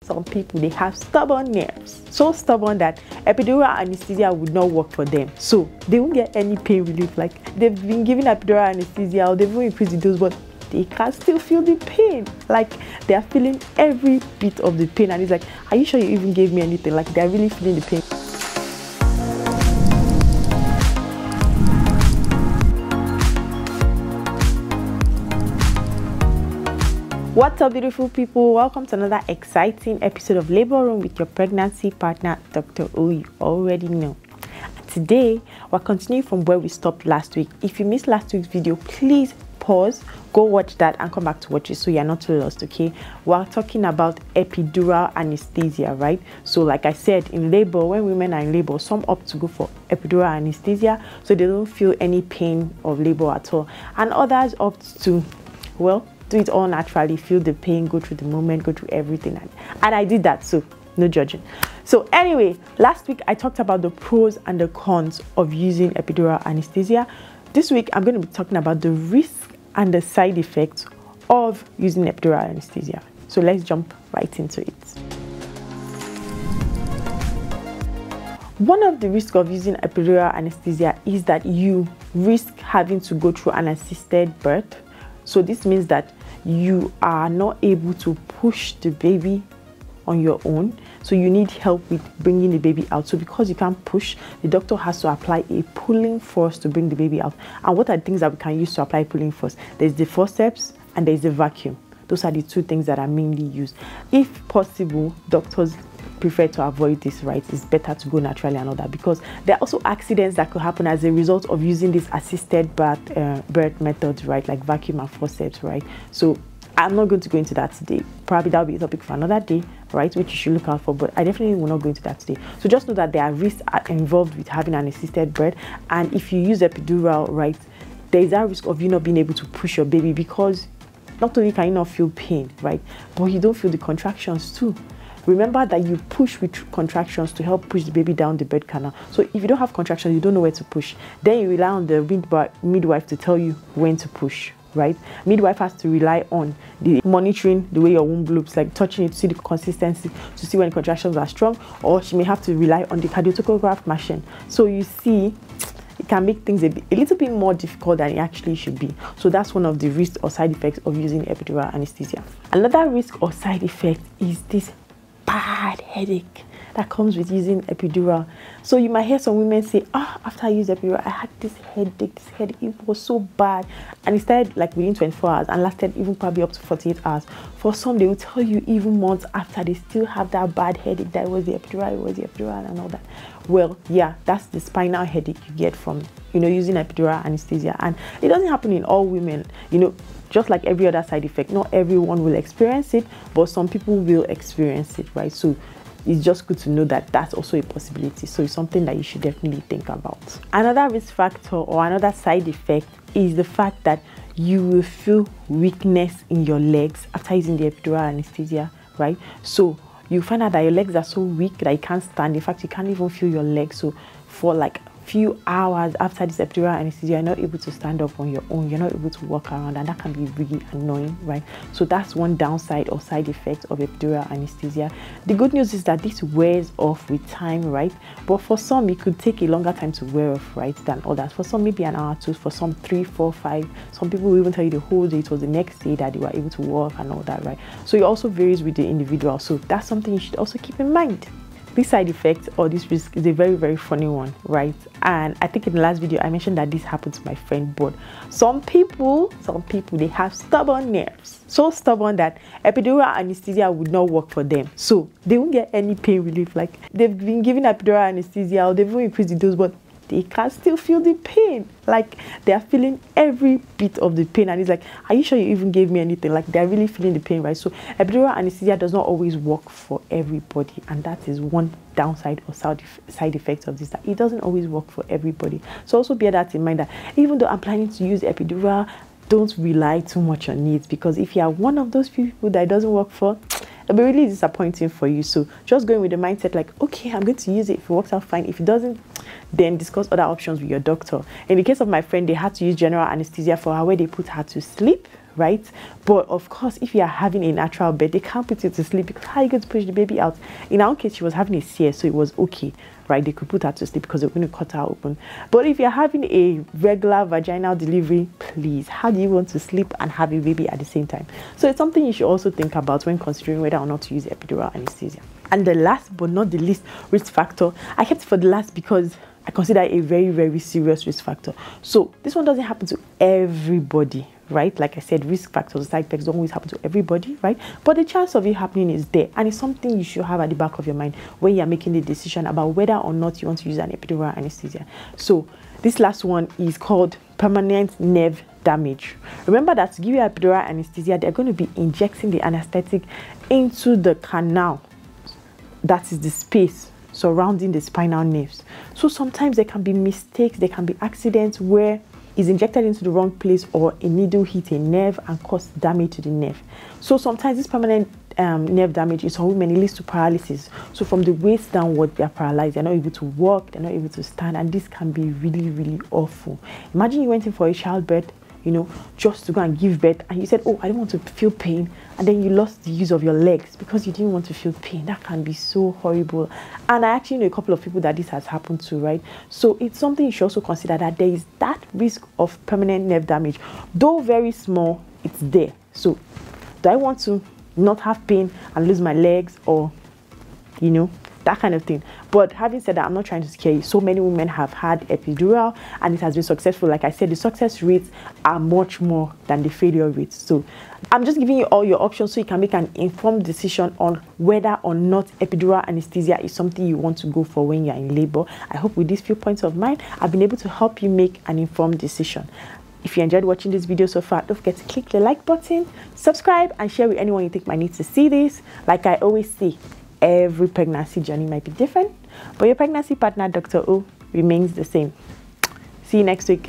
some people, they have stubborn nerves. So stubborn that epidural anesthesia would not work for them. So they won't get any pain relief. Like they've been given epidural anesthesia or they've even increased the dose, but they can still feel the pain. Like they are feeling every bit of the pain. And it's like, are you sure you even gave me anything? Like they're really feeling the pain. What's up, beautiful people? Welcome to another exciting episode of Labor Room with your pregnancy partner, Dr. O. You already know. Today, we're continuing from where we stopped last week. If you missed last week's video, please pause, go watch that and come back to watch it so you're not too lost, okay? We're talking about epidural anesthesia, right? So like I said, in labor, when women are in labor, some opt to go for epidural anesthesia so they don't feel any pain of labor at all. And others opt to, well, do it all naturally, feel the pain, go through the moment, go through everything. And I did that, so no judging. So anyway, last week I talked about the pros and the cons of using epidural anesthesia. This week I'm going to be talking about the risks and the side effects of using epidural anesthesia. So let's jump right into it. One of the risks of using epidural anesthesia is that you risk having to go through an assisted birth. So this means that you are not able to push the baby on your own. So you need help with bringing the baby out. So because you can't push, the doctor has to apply a pulling force to bring the baby out. And what are the things that we can use to apply pulling force? There's the forceps and there's the vacuum. Those are the two things that are mainly used. If possible, doctors prefer to avoid this, right? It's better to go naturally and all that, because there are also accidents that could happen as a result of using this assisted birth methods, right? Like vacuum and forceps, right? So I'm not going to go into that today. Probably that'll be a topic for another day, right? Which you should look out for, but I definitely will not go into that today. So just know that there are risks involved with having an assisted birth, and if you use epidural, right, there is that risk of you not being able to push your baby, because not only can you not feel pain, right, but you don't feel the contractions too. Remember that you push with contractions to help push the baby down the birth canal. So if you don't have contractions, you don't know where to push. Then you rely on the midwife to tell you when to push, right? Midwife has to rely on the monitoring the way your womb looks, like touching it to see the consistency, to see when contractions are strong, or she may have to rely on the cardiotocograph machine. So you see, it can make things a little bit more difficult than it actually should be. So that's one of the risks or side effects of using epidural anesthesia. Another risk or side effect is this bad headache that comes with using epidural. So you might hear some women say, after I used epidural, I had this headache, it was so bad. And it started like within 24 hours and lasted even probably up to 48 hours. For some, they will tell you even months after they still have that bad headache, that it was the epidural and all that. Well, yeah, that's the spinal headache you get from, using epidural anesthesia. And it doesn't happen in all women, just like every other side effect. Not everyone will experience it, but some people will experience it, right? So it's just good to know that that's also a possibility. So it's something that you should definitely think about. Another risk factor or another side effect is the fact that you will feel weakness in your legs after using the epidural anesthesia, right? So you find out that your legs are so weak that you can't stand. In fact, you can't even feel your legs. So for like few hours after this epidural anesthesia, you're not able to stand up on your own, you're not able to walk around, and that can be really annoying, right? So that's one downside or side effect of epidural anesthesia. The good news is that this wears off with time, right? But for some, it could take a longer time to wear off, right, than others. For some, maybe an hour or two. For some, 3, 4, 5. Some people will even tell you the whole day. It was the next day that they were able to walk and all that, right? So it also varies with the individual. So that's something you should also keep in mind. This side effect or this risk is a very, very funny one, right? And I think in the last video I mentioned that this happened to my friend, but some people, they have stubborn nerves. So stubborn that epidural anesthesia would not work for them. So they won't get any pain relief. Like they've been given epidural anesthesia or they've even increased the dose, but they can still feel the pain. Like they are feeling every bit of the pain, and it's like, are you sure you even gave me anything? Like they're really feeling the pain, right? So epidural anesthesia does not always work for everybody, and that is one downside or side effect of this, that it doesn't always work for everybody. So also bear that in mind, that even though I'm planning to use epidural, don't rely too much on it, because if you are one of those people that it doesn't work for, it'll be really disappointing for you. So just going with the mindset like, okay, I'm going to use it. If it works out, fine. If it doesn't, then discuss other options with your doctor. In the case of my friend, they had to use general anesthesia for her, where they put her to sleep, right? But of course, if you are having a natural birth, they can't put you to sleep because how are you going to push the baby out? In our case, she was having a CS, so it was okay, right? They could put her to sleep because they were going to cut her open. But if you're having a regular vaginal delivery, please, how do you want to sleep and have a baby at the same time? So it's something you should also think about when considering whether or not to use epidural anesthesia. And the last but not the least risk factor, I kept it for the last because I consider it a very, very serious risk factor. So this one doesn't happen to everybody, right? Like I said, risk factors, side effects don't always happen to everybody, right? But the chance of it happening is there, and it's something you should have at the back of your mind when you're making the decision about whether or not you want to use an epidural anesthesia. So this last one is called permanent nerve damage. Remember that to give you epidural anesthesia, they're going to be injecting the anesthetic into the canal, that is the space surrounding the spinal nerves. So sometimes there can be mistakes, there can be accidents where it's injected into the wrong place or a needle hit a nerve and cause damage to the nerve. So sometimes this permanent nerve damage is for women, it leads to paralysis. So from the waist downward, they are paralyzed, they're not able to walk, they're not able to stand, and this can be really, really awful. Imagine you went in for a childbirth, you know, just to go and give birth, and you said, oh, I don't want to feel pain, and then you lost the use of your legs because you didn't want to feel pain. That can be so horrible. And I actually know a couple of people that this has happened to, right? So it's something you should also consider, that there is that risk of permanent nerve damage. Though very small, it's there. So do I want to not have pain and lose my legs, or, you know, that kind of thing? But having said that, I'm not trying to scare you. So many women have had epidural and it has been successful. Like I said, the success rates are much more than the failure rates. So I'm just giving you all your options so you can make an informed decision on whether or not epidural anesthesia is something you want to go for when you're in labor. I hope with these few points of mine, I've been able to help you make an informed decision. If you enjoyed watching this video so far, don't forget to click the like button, subscribe, and share with anyone you think might need to see this. Like I always say, every pregnancy journey might be different, but your pregnancy partner, Dr. O, remains the same. See you next week.